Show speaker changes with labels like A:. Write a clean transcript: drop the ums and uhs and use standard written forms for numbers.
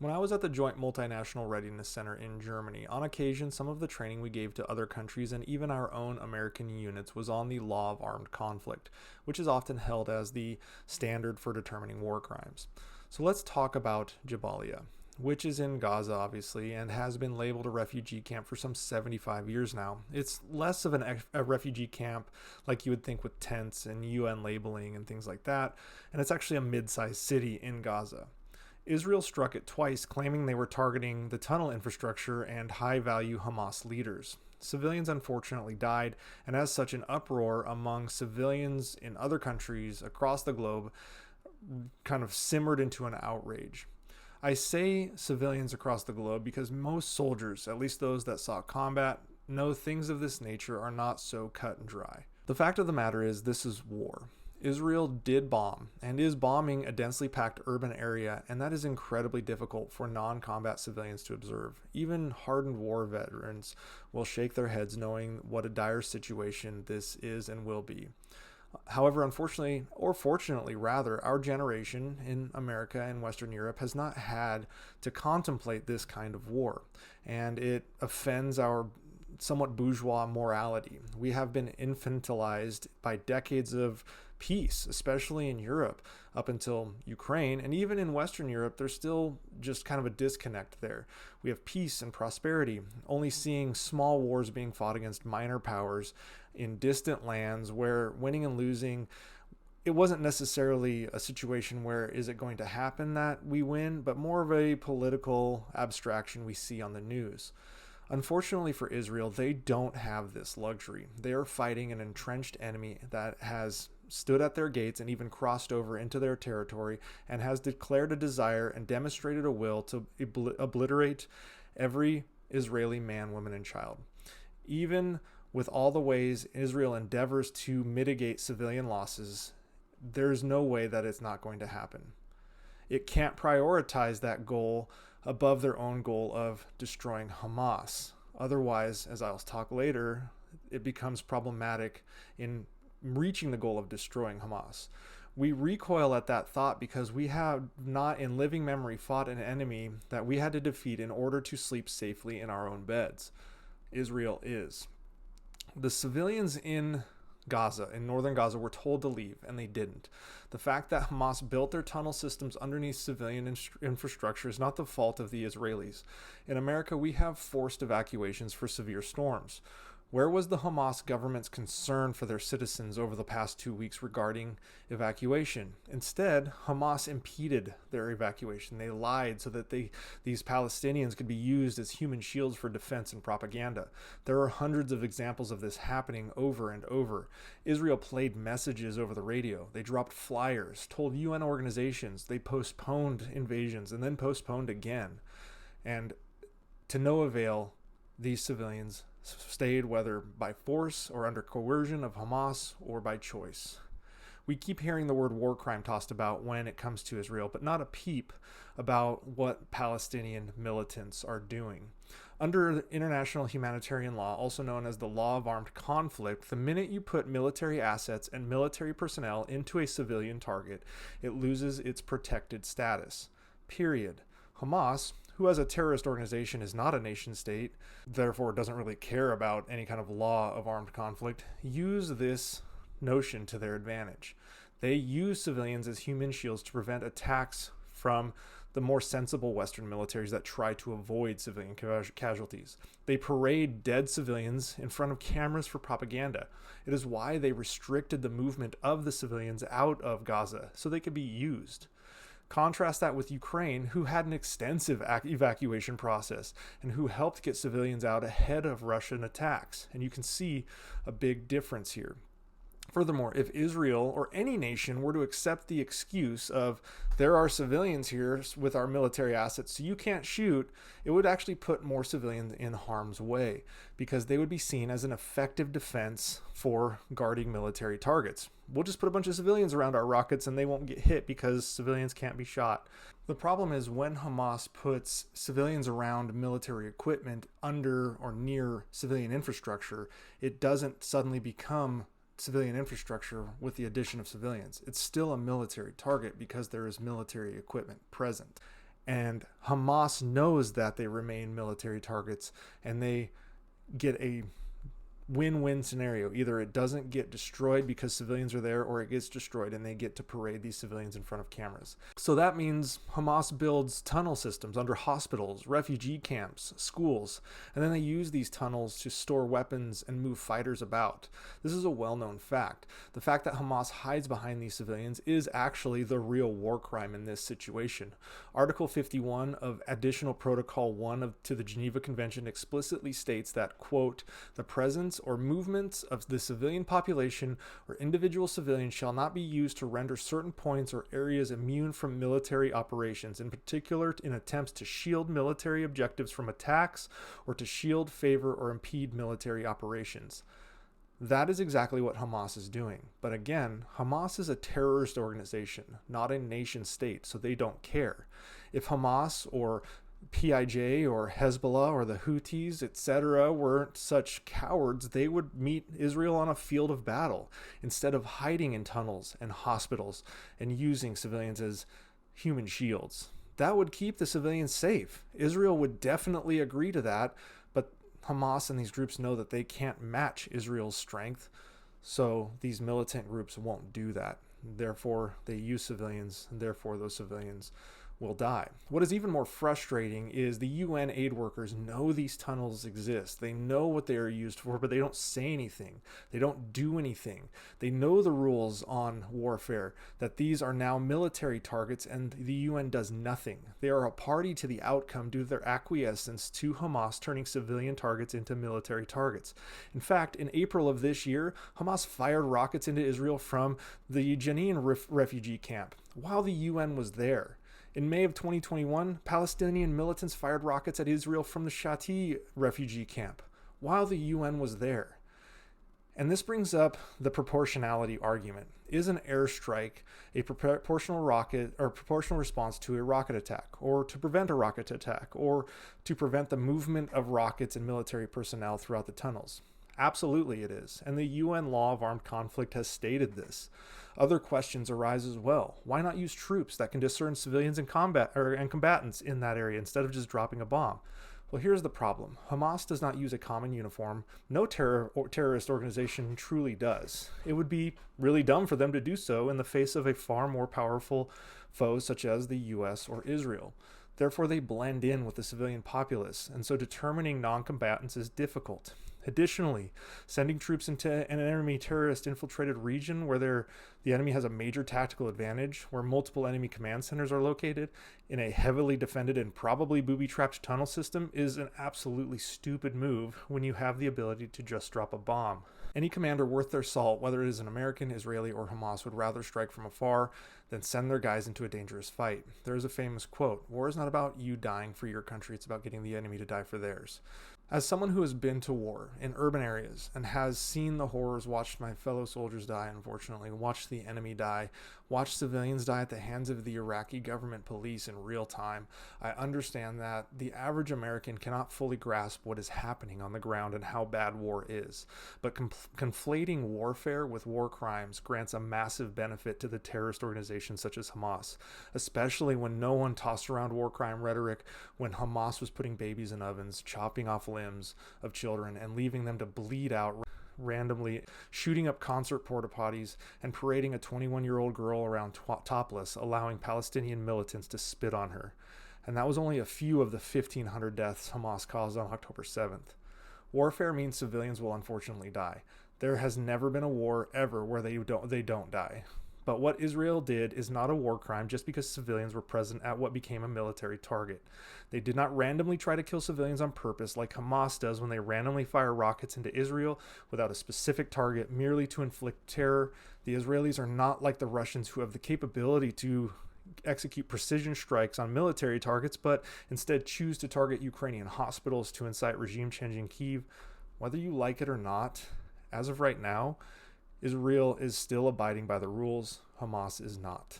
A: When I was at the Joint Multinational Readiness Center in Germany, on occasion some of the training we gave to other countries and even our own American units was on the law of armed conflict, which is often held as the standard for determining war crimes. So let's talk about Jabalia, which is in Gaza, obviously, and has been labeled a refugee camp for some 75 years now. It's less of a refugee camp like you would think with tents and UN labeling and things like that, and it's actually a mid-sized city in Gaza. Israel struck it twice, claiming they were targeting the tunnel infrastructure and high-value Hamas leaders. Civilians unfortunately died, and as such, an uproar among civilians in other countries across the globe kind of simmered into an outrage. I say civilians across the globe because most soldiers, at least those that saw combat, know things of this nature are not so cut and dry. The fact of the matter is, this is war. Israel did bomb and is bombing a densely packed urban area, and that is incredibly difficult for non-combat civilians to observe. Even hardened war veterans will shake their heads knowing what a dire situation this is and will be. However, unfortunately, or fortunately rather, our generation in America and Western Europe has not had to contemplate this kind of war, and it offends our somewhat bourgeois morality. We have been infantilized by decades of peace, especially in Europe up until Ukraine, and even in Western Europe there's still just kind of a disconnect there. We have peace and prosperity, only seeing small wars being fought against minor powers in distant lands where winning and losing, it wasn't necessarily a situation where is it going to happen that we win, but more of a political abstraction we see on the news. Unfortunately for Israel, they don't have this luxury. They are fighting an entrenched enemy that has stood at their gates and even crossed over into their territory and has declared a desire and demonstrated a will to obliterate every Israeli man, woman, and child. Even with all the ways Israel endeavors to mitigate civilian losses, there's no way that it's not going to happen. It can't prioritize that goal above their own goal of destroying Hamas. Otherwise, as I'll talk later, it becomes problematic in reaching the goal of destroying Hamas. We recoil at that thought because we have not in living memory fought an enemy that we had to defeat in order to sleep safely in our own beds. Israel is. The civilians in Gaza, in northern Gaza, were told to leave, and they didn't. The fact that Hamas built their tunnel systems underneath civilian infrastructure is not the fault of the Israelis. In America, we have forced evacuations for severe storms. Where was the Hamas government's concern for their citizens over the past 2 weeks regarding evacuation? Instead, Hamas impeded their evacuation. They lied so that these Palestinians could be used as human shields for defense and propaganda. There are hundreds of examples of this happening over and over. Israel played messages over the radio. They dropped flyers, told UN organizations. They postponed invasions and then postponed again. And to no avail, these civilians stayed, whether by force or under coercion of Hamas or by choice. We keep hearing the word war crime tossed about when it comes to Israel, but not a peep about what Palestinian militants are doing. Under international humanitarian law, also known as the law of armed conflict, the minute you put military assets and military personnel into a civilian target, it loses its protected status. Period. Hamas, who as a terrorist organization is not a nation state, therefore doesn't really care about any kind of law of armed conflict, use this notion to their advantage. They use civilians as human shields to prevent attacks from the more sensible Western militaries that try to avoid civilian casualties. They parade dead civilians in front of cameras for propaganda. It is why they restricted the movement of the civilians out of Gaza so they could be used. Contrast that with Ukraine, who had an extensive evacuation process and who helped get civilians out ahead of Russian attacks. And you can see a big difference here. Furthermore, if Israel or any nation were to accept the excuse of there are civilians here with our military assets, so you can't shoot, it would actually put more civilians in harm's way because they would be seen as an effective defense for guarding military targets. We'll just put a bunch of civilians around our rockets and they won't get hit because civilians can't be shot. The problem is when Hamas puts civilians around military equipment under or near civilian infrastructure, it doesn't suddenly become civilian infrastructure with the addition of civilians. It's still a military target because there is military equipment present. And Hamas knows that they remain military targets, and they get a win-win scenario. Either it doesn't get destroyed because civilians are there, or it gets destroyed and they get to parade these civilians in front of cameras. So that means Hamas builds tunnel systems under hospitals, refugee camps, schools, and then they use these tunnels to store weapons and move fighters about. This is a well-known fact. The fact that Hamas hides behind these civilians is actually the real war crime in this situation. Article 51 of Additional Protocol 1 to the Geneva Convention explicitly states that, quote, the presence or movements of the civilian population or individual civilians shall not be used to render certain points or areas immune from military operations, in particular in attempts to shield military objectives from attacks or to shield, favor, or impede military operations. That is exactly what Hamas is doing. But again, Hamas is a terrorist organization, not a nation state, so they don't care. If Hamas or PIJ or Hezbollah or the Houthis, etc., weren't such cowards, they would meet Israel on a field of battle instead of hiding in tunnels and hospitals and using civilians as human shields. That would keep the civilians safe. Israel would definitely agree to that, but Hamas and these groups know that they can't match Israel's strength, so these militant groups won't do that. Therefore, they use civilians, and therefore those civilians will die. What is even more frustrating is the UN aid workers know these tunnels exist. They know what they are used for, but they don't say anything. They don't do anything. They know the rules on warfare, that these are now military targets, and the UN does nothing. They are a party to the outcome due to their acquiescence to Hamas turning civilian targets into military targets. In fact, in April of this year, Hamas fired rockets into Israel from the Jenin refugee camp while the UN was there. In May of 2021, Palestinian militants fired rockets at Israel from the Shati refugee camp while the UN was there. And this brings up the proportionality argument. Is an airstrike a proportional rocket or proportional response to a rocket attack, or to prevent a rocket attack, or to prevent the movement of rockets and military personnel throughout the tunnels? Absolutely it is, and the UN Law of Armed Conflict has stated this. Other questions arise as well. Why not use troops that can discern civilians and combatants in that area instead of just dropping a bomb? Well, here's the problem. Hamas does not use a common uniform. No terrorist organization truly does. It would be really dumb for them to do so in the face of a far more powerful foe such as the US or Israel. Therefore, they blend in with the civilian populace, and so determining non-combatants is difficult. Additionally, sending troops into an enemy terrorist infiltrated region where the enemy has a major tactical advantage, where multiple enemy command centers are located, in a heavily defended and probably booby-trapped tunnel system is an absolutely stupid move when you have the ability to just drop a bomb. Any commander worth their salt, whether it is an American, Israeli, or Hamas, would rather strike from afar than send their guys into a dangerous fight. There is a famous quote, "War is not about you dying for your country, it's about getting the enemy to die for theirs." As someone who has been to war in urban areas and has seen the horrors, watched my fellow soldiers die, unfortunately, watched the enemy die, watched civilians die at the hands of the Iraqi government police in real time, I understand that the average American cannot fully grasp what is happening on the ground and how bad war is. But conflating warfare with war crimes grants a massive benefit to the terrorist organizations such as Hamas, especially when no one tossed around war crime rhetoric when Hamas was putting babies in ovens, chopping off limbs of children and leaving them to bleed out randomly, shooting up concert porta potties, and parading a 21-year-old girl around topless, allowing Palestinian militants to spit on her. And that was only a few of the 1,500 deaths Hamas caused on October 7th. Warfare means civilians will unfortunately die. There has never been a war ever where they don't die. But what Israel did is not a war crime just because civilians were present at what became a military target. They did not randomly try to kill civilians on purpose like Hamas does when they randomly fire rockets into Israel without a specific target merely to inflict terror. The Israelis are not like the Russians who have the capability to execute precision strikes on military targets, but instead choose to target Ukrainian hospitals to incite regime change in Kyiv. Whether you like it or not, as of right now, Israel is still abiding by the rules. Hamas is not.